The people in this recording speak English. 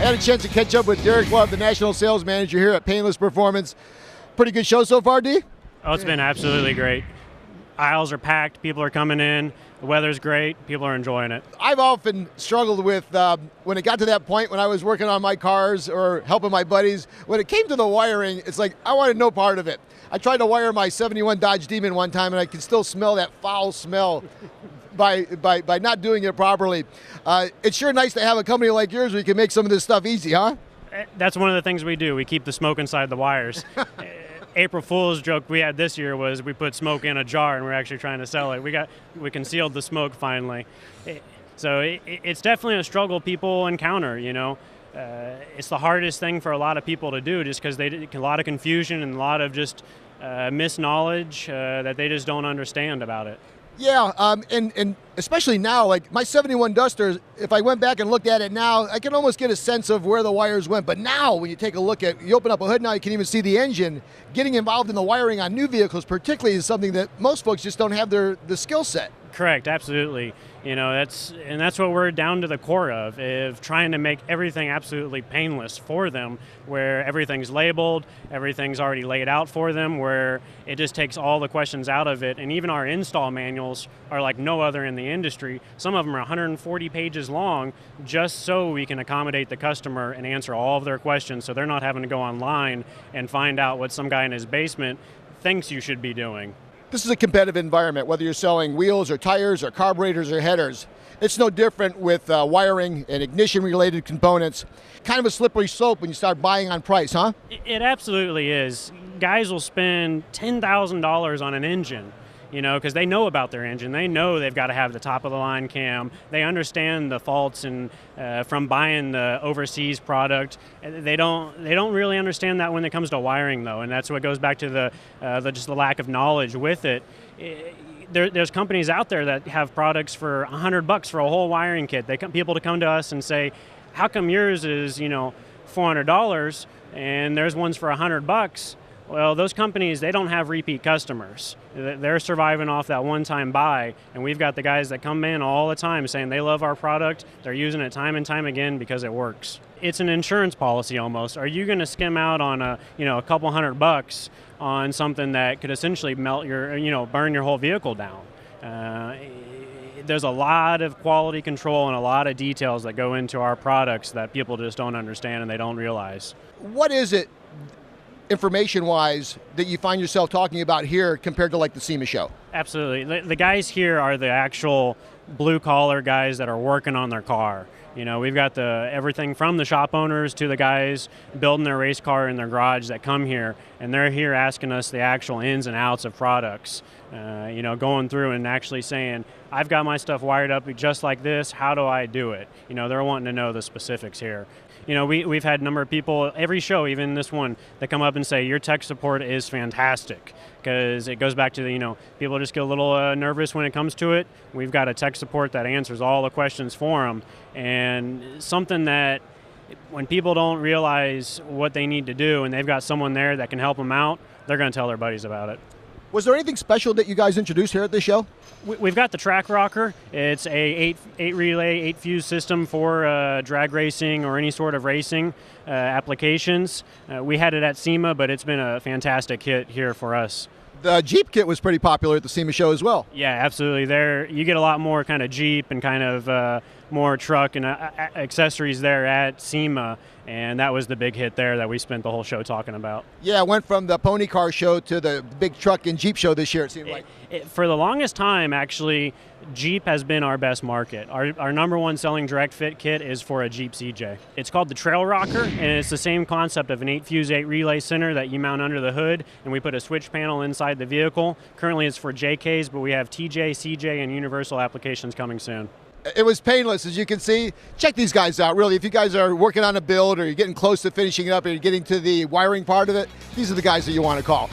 had a chance to catch up with Derek Love, the National Sales Manager here at Painless Performance. Pretty good show so far, D? Oh, it's been absolutely great. Aisles are packed, people are coming in, the weather's great, people are enjoying it. I've often struggled with, when it got to that point when I was working on my cars or helping my buddies, when it came to the wiring, it's like, I wanted no part of it. I tried to wire my 71 Dodge Demon one time, and I could still smell that foul smell by not doing it properly. It's sure nice to have a company like yours where you can make some of this stuff easy, huh? That's one of the things we do. We keep the smoke inside the wires. April Fool's joke we had this year was we put smoke in a jar and we're actually trying to sell it. We concealed the smoke finally. It's definitely a struggle people encounter, you know. It's the hardest thing for a lot of people to do just because a lot of confusion and a lot of just misknowledge that they just don't understand about it. Yeah, and especially now, like my 71 Duster, if I went back and looked at it now, I can almost get a sense of where the wires went. But now, when you take a look you open up a hood now, you can even see the engine. Getting involved in the wiring on new vehicles particularly is something that most folks just don't have the skill set. Correct, absolutely. You know, that's what we're down to the core of trying to make everything absolutely painless for them, where everything's labeled, everything's already laid out for them, where it just takes all the questions out of it. And even our install manuals are like no other in the industry. Some of them are 140 pages long just so we can accommodate the customer and answer all of their questions so they're not having to go online and find out what some guy in his basement thinks you should be doing. This is a competitive environment, whether you're selling wheels or tires or carburetors or headers. It's no different with wiring and ignition-related components. Kind of a slippery slope when you start buying on price, huh? It absolutely is. Guys will spend $10,000 on an engine, you know, because they know about their engine. They know they've got to have the top-of-the-line cam. They understand the faults and from buying the overseas product. They don't really understand that when it comes to wiring, though, and that's what goes back to just the lack of knowledge with it. There's companies out there that have products for $100 for a whole wiring kit. People to come to us and say, "How come yours is $400 and there's ones for $100?" Well, those companies, they don't have repeat customers. They're surviving off that one-time buy, and we've got the guys that come in all the time saying they love our product, they're using it time and time again because it works. It's an insurance policy almost. Are you going to skim out on a couple $100 on something that could essentially melt burn your whole vehicle down? There's a lot of quality control and a lot of details that go into our products that people just don't understand and they don't realize. What is it, information-wise, that you find yourself talking about here compared to like the SEMA show? Absolutely. The guys here are the actual blue-collar guys that are working on their car. You know, we've got everything from the shop owners to the guys building their race car in their garage that come here, and they're here asking us the actual ins and outs of products. Going through and actually saying, I've got my stuff wired up just like this, how do I do it? You know, they're wanting to know the specifics here. You know, we've had a number of people, every show, even this one, that come up and say, your tech support is fantastic. Because it goes back to, people just get a little nervous when it comes to it. We've got a tech support that answers all the questions for them. And something that when people don't realize what they need to do and they've got someone there that can help them out, they're going to tell their buddies about it. Was there anything special that you guys introduced here at this show? We've got the track rocker. It's a 8 relay, 8 fuse system for drag racing or any sort of racing applications. We had it at SEMA, but it's been a fantastic hit here for us. The Jeep kit was pretty popular at the SEMA show as well. Yeah, absolutely. There, you get a lot more kind of Jeep and kind of more truck and accessories there at SEMA, and that was the big hit there that we spent the whole show talking about. Yeah, it went from the pony car show to the big truck and Jeep show this year, it seemed like. For the longest time, actually, Jeep has been our best market. Our number one selling direct fit kit is for a Jeep CJ. It's called the Trail Rocker, and it's the same concept of an 8 fuse 8 relay center that you mount under the hood, and we put a switch panel inside the vehicle. Currently it's for JKs, but we have TJ, CJ, and universal applications coming soon. It was painless, as you can see. Check these guys out, really. If you guys are working on a build or you're getting close to finishing it up or you're getting to the wiring part of it, these are the guys that you want to call.